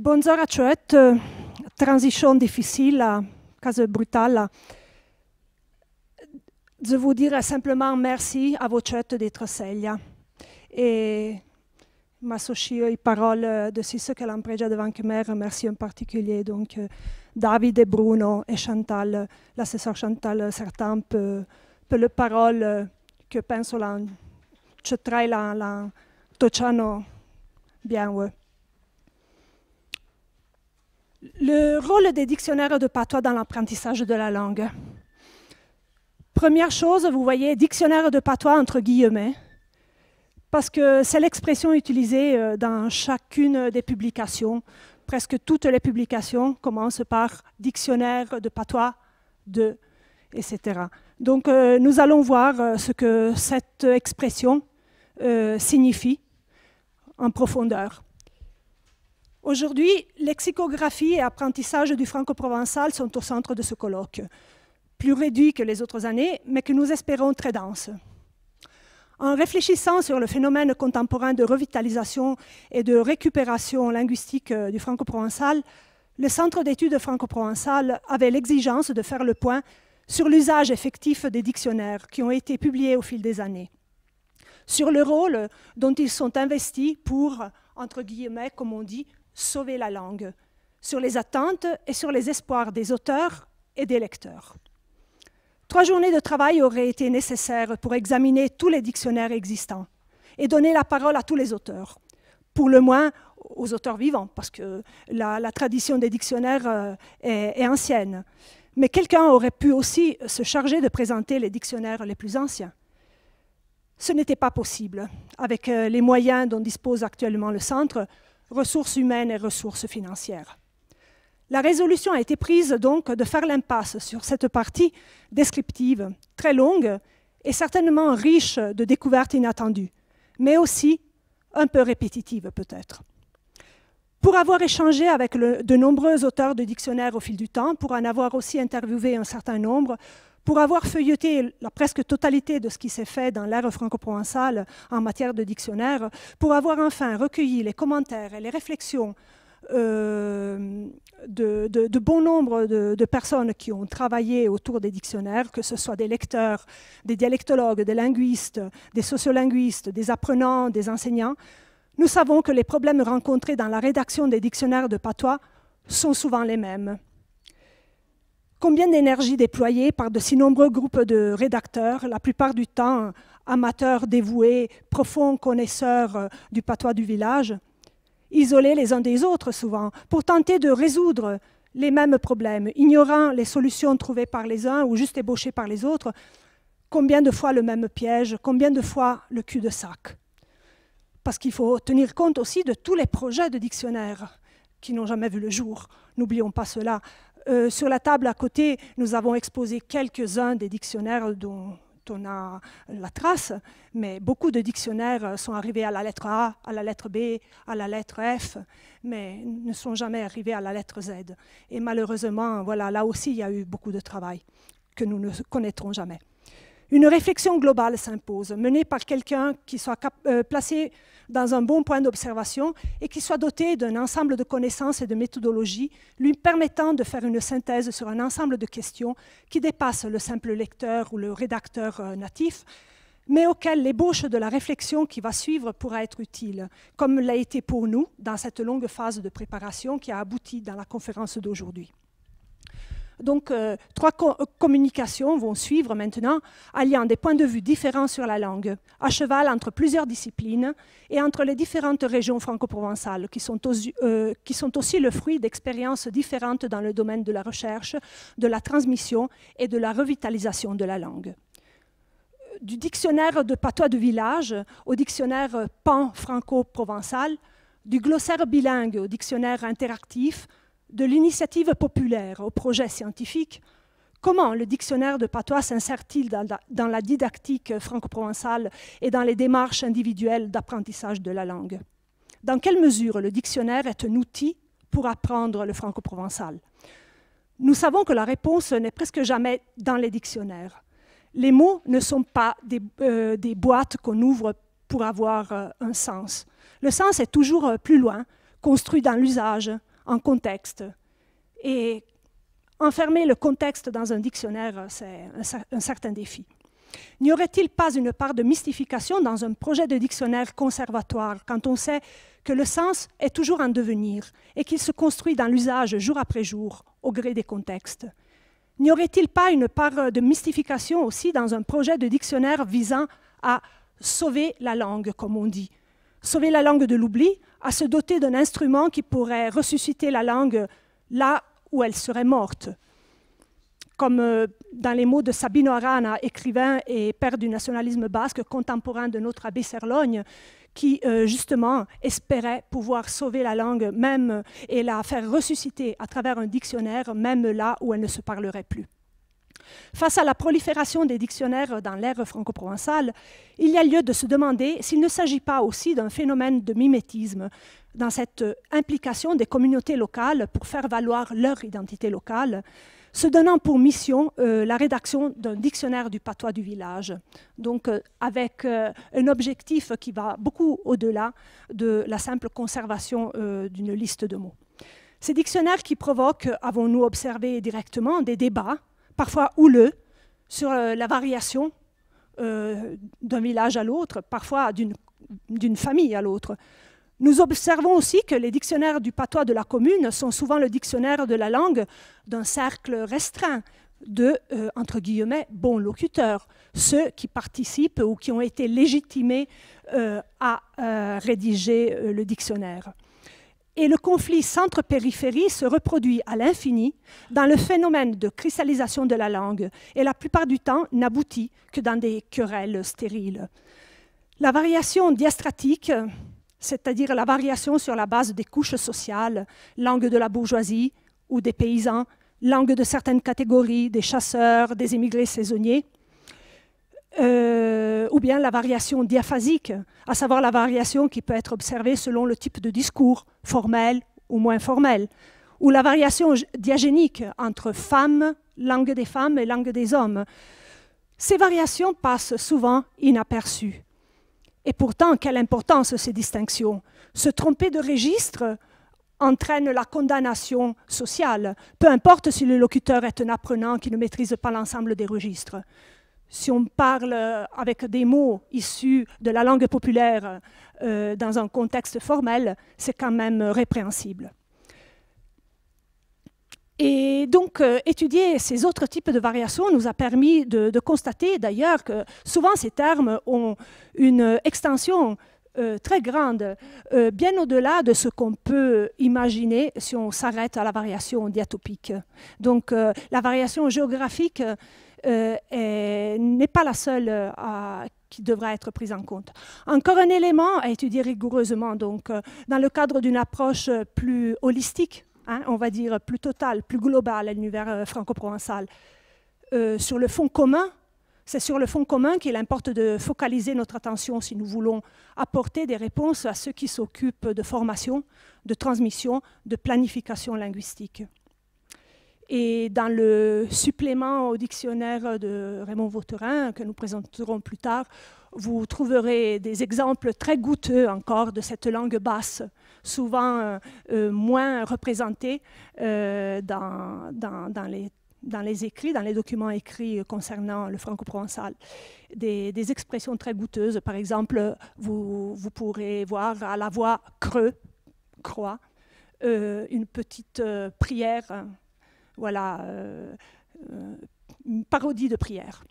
Bonjour cioè, transition difficile, quasi brutale. Je vous dirais simplement merci a voi d'être seglia. Et m'associo ai parole de ceux che l'hanno pregia devant me, remercie en particulier donc David et Bruno et Chantal, l'assesseur Chantal Certain per le parole che penso ci trae la tocciano bien. Ouais. Le rôle des dictionnaires de patois dans l'apprentissage de la langue. Première chose, vous voyez, dictionnaire de patois entre guillemets, parce que c'est l'expression utilisée dans chacune des publications. Presque toutes les publications commencent par dictionnaire de patois de, etc. Donc nous allons voir ce que cette expression signifie en profondeur. Aujourd'hui, lexicographie et apprentissage du franco-provençal sont au centre de ce colloque, plus réduit que les autres années, mais que nous espérons très dense. En réfléchissant sur le phénomène contemporain de revitalisation et de récupération linguistique du franco-provençal, le Centre d'études franco-provençal avait l'exigence de faire le point sur l'usage effectif des dictionnaires qui ont été publiés au fil des années, sur le rôle dont ils sont investis pour, entre guillemets, comme on dit, sauver la langue, sur les attentes et sur les espoirs des auteurs et des lecteurs. 3 journées de travail auraient été nécessaires pour examiner tous les dictionnaires existants et donner la parole à tous les auteurs, pour le moins aux auteurs vivants, parce que la tradition des dictionnaires est ancienne. Mais quelqu'un aurait pu aussi se charger de présenter les dictionnaires les plus anciens. Ce n'était pas possible, avec les moyens dont dispose actuellement le Centre, ressources humaines et ressources financières. La résolution a été prise donc de faire l'impasse sur cette partie descriptive, très longue et certainement riche de découvertes inattendues, mais aussi un peu répétitive peut-être. Pour avoir échangé avec de nombreux auteurs de dictionnaires au fil du temps, pour en avoir aussi interviewé un certain nombre, pour avoir feuilleté la presque totalité de ce qui s'est fait dans l'ère franco-provençale en matière de dictionnaire, pour avoir enfin recueilli les commentaires et les réflexions de bon nombre de personnes qui ont travaillé autour des dictionnaires, que ce soit des lecteurs, des dialectologues, des linguistes, des sociolinguistes, des apprenants, des enseignants, nous savons que les problèmes rencontrés dans la rédaction des dictionnaires de patois sont souvent les mêmes. Combien d'énergie déployée par de si nombreux groupes de rédacteurs, la plupart du temps amateurs dévoués, profonds connaisseurs du patois du village, isolés les uns des autres souvent, pour tenter de résoudre les mêmes problèmes, ignorant les solutions trouvées par les uns ou juste ébauchées par les autres. Combien de fois le même piège, combien de fois le cul-de-sac? Parce qu'il faut tenir compte aussi de tous les projets de dictionnaires qui n'ont jamais vu le jour. N'oublions pas cela. Sur la table à côté, nous avons exposé quelques-uns des dictionnaires dont on a la trace, mais beaucoup de dictionnaires sont arrivés à la lettre A, à la lettre B, à la lettre F, mais ne sont jamais arrivés à la lettre Z. Et malheureusement, voilà, là aussi, il y a eu beaucoup de travail que nous ne connaîtrons jamais. Une réflexion globale s'impose, menée par quelqu'un qui soit placé dans un bon point d'observation et qui soit doté d'un ensemble de connaissances et de méthodologies lui permettant de faire une synthèse sur un ensemble de questions qui dépassent le simple lecteur ou le rédacteur natif, mais auquel l'ébauche de la réflexion qui va suivre pourra être utile, comme l'a été pour nous dans cette longue phase de préparation qui a abouti dans la conférence d'aujourd'hui. Donc, 3 communications vont suivre maintenant, alliant des points de vue différents sur la langue, à cheval entre plusieurs disciplines et entre les différentes régions franco-provençales, qui sont aussi le fruit d'expériences différentes dans le domaine de la recherche, de la transmission et de la revitalisation de la langue. Du dictionnaire de patois de village au dictionnaire pan-franco-provençal, du glossaire bilingue au dictionnaire interactif, de l'initiative populaire au projet scientifique, comment le dictionnaire de patois s'insère-t-il dans la didactique franco-provençale et dans les démarches individuelles d'apprentissage de la langue? Dans quelle mesure le dictionnaire est un outil pour apprendre le franco-provençal? Nous savons que la réponse n'est presque jamais dans les dictionnaires. Les mots ne sont pas des boîtes qu'on ouvre pour avoir un sens. Le sens est toujours plus loin, construit dans l'usage, en contexte. Et enfermer le contexte dans un dictionnaire, c'est un certain défi. N'y aurait-il pas une part de mystification dans un projet de dictionnaire conservatoire quand on sait que le sens est toujours en devenir et qu'il se construit dans l'usage jour après jour, au gré des contextes? N'y aurait-il pas une part de mystification aussi dans un projet de dictionnaire visant à sauver la langue, comme on dit? Sauver la langue de l'oubli, à se doter d'un instrument qui pourrait ressusciter la langue là où elle serait morte. Comme dans les mots de Sabino Arana, écrivain et père du nationalisme basque contemporain de notre abbé Serlogne, qui justement espérait pouvoir sauver la langue même et la faire ressusciter à travers un dictionnaire, même là où elle ne se parlerait plus. Face à la prolifération des dictionnaires dans l'ère franco-provençale, il y a lieu de se demander s'il ne s'agit pas aussi d'un phénomène de mimétisme dans cette implication des communautés locales pour faire valoir leur identité locale, se donnant pour mission la rédaction d'un dictionnaire du patois du village, donc avec un objectif qui va beaucoup au-delà de la simple conservation d'une liste de mots. Ces dictionnaires qui provoquent, avons-nous observé directement, des débats, parfois houleux, sur la variation d'un village à l'autre, parfois d'une famille à l'autre. Nous observons aussi que les dictionnaires du patois de la commune sont souvent le dictionnaire de la langue d'un cercle restreint de, entre guillemets, bons locuteurs, ceux qui participent ou qui ont été légitimés à rédiger le dictionnaire. Et le conflit centre-périphérie se reproduit à l'infini dans le phénomène de cristallisation de la langue et la plupart du temps n'aboutit que dans des querelles stériles. La variation diastratique, c'est-à-dire la variation sur la base des couches sociales, langue de la bourgeoisie ou des paysans, langue de certaines catégories, des chasseurs, des émigrés saisonniers, ou bien la variation diaphasique, à savoir la variation qui peut être observée selon le type de discours, formel ou moins formel, ou la variation diagénique entre femmes, langue des femmes et langue des hommes. Ces variations passent souvent inaperçues. Et pourtant, quelle importance ces distinctions! Se tromper de registre entraîne la condamnation sociale, peu importe si le locuteur est un apprenant qui ne maîtrise pas l'ensemble des registres. Si on parle avec des mots issus de la langue populaire dans un contexte formel, c'est quand même répréhensible. Et donc, étudier ces autres types de variations nous a permis de constater d'ailleurs que souvent ces termes ont une extension très grande, bien au-delà de ce qu'on peut imaginer si on s'arrête à la variation diatopique. Donc, la variation géographique n'est pas la seule qui devra être prise en compte. Encore un élément à étudier rigoureusement, donc, dans le cadre d'une approche plus holistique, on va dire plus totale, plus globale à l'univers franco-provençal. Sur le fond commun, c'est sur le fond commun qu'il importe de focaliser notre attention si nous voulons apporter des réponses à ceux qui s'occupent de formation, de transmission, de planification linguistique. Et dans le supplément au dictionnaire de Raymond Vauterin, que nous présenterons plus tard, vous trouverez des exemples très goûteux encore de cette langue basse, souvent moins représentée dans les écrits, dans les documents écrits concernant le franco-provençal. Des expressions très goûteuses, par exemple, vous pourrez voir à la voix creux, croix, une petite prière, voilà, une parodie de prière.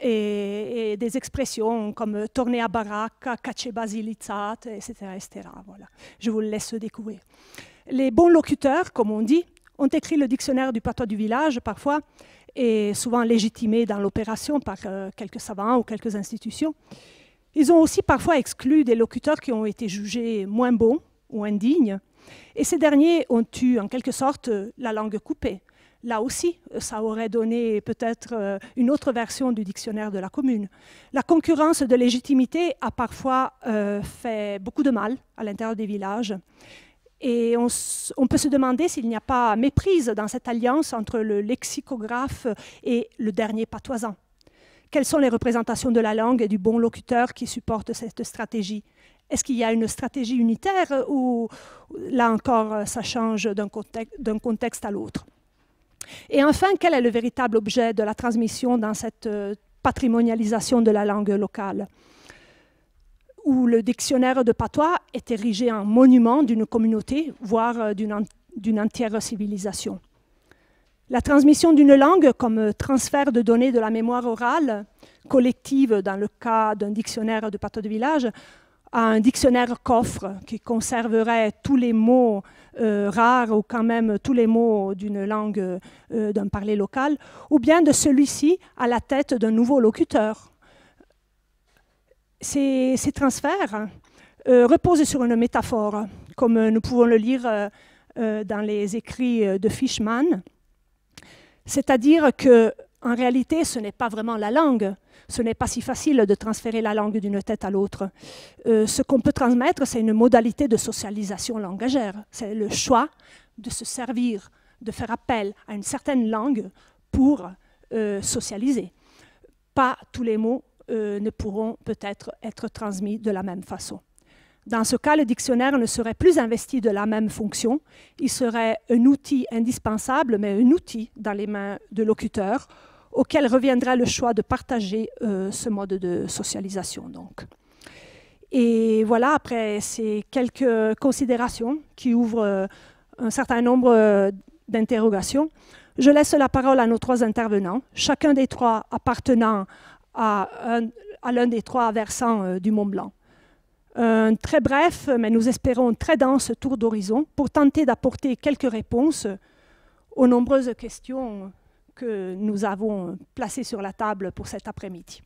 Et des expressions comme tourner à baraque, cache basilizzat, etc., etc. Voilà. Je vous le laisse découvrir. Les bons locuteurs, comme on dit, ont écrit le dictionnaire du patois du village parfois, et souvent légitimé dans l'opération par quelques savants ou quelques institutions. Ils ont aussi parfois exclu des locuteurs qui ont été jugés moins bons ou indignes, et ces derniers ont eu en quelque sorte la langue coupée. Là aussi, ça aurait donné peut-être une autre version du dictionnaire de la commune. La concurrence de légitimité a parfois fait beaucoup de mal à l'intérieur des villages. Et on peut se demander s'il n'y a pas méprise dans cette alliance entre le lexicographe et le dernier patoisan. quelles sont les représentations de la langue et du bon locuteur qui supportent cette stratégie? Est-ce qu'il y a une stratégie unitaire ou là encore ça change d'un contexte à l'autre? Et enfin, quel est le véritable objet de la transmission dans cette patrimonialisation de la langue locale, où le dictionnaire de patois est érigé en monument d'une communauté, voire d'une entière civilisation? La transmission d'une langue comme transfert de données de la mémoire orale collective, dans le cas d'un dictionnaire de patois de village, à un dictionnaire coffre qui conserverait tous les mots rares ou quand même tous les mots d'une langue d'un parler local, ou bien de celui-ci à la tête d'un nouveau locuteur. Ces transferts reposent sur une métaphore, comme nous pouvons le lire dans les écrits de Fishman, c'est-à-dire qu'en réalité, ce n'est pas vraiment la langue. Ce n'est pas si facile de transférer la langue d'une tête à l'autre. Ce qu'on peut transmettre, c'est une modalité de socialisation langagère. C'est le choix de se servir, de faire appel à une certaine langue pour socialiser. Pas tous les mots ne pourront peut-être être transmis de la même façon. Dans ce cas, le dictionnaire ne serait plus investi de la même fonction. Il serait un outil indispensable, mais un outil dans les mains de locuteurs, auquel reviendra le choix de partager ce mode de socialisation. Donc. Et voilà, après ces quelques considérations qui ouvrent un certain nombre d'interrogations, je laisse la parole à nos trois intervenants, chacun des trois appartenant à l'un des trois versants du Mont Blanc. Un très bref, mais nous espérons très dense tour d'horizon pour tenter d'apporter quelques réponses aux nombreuses questions que nous avons placées sur la table pour cet après-midi.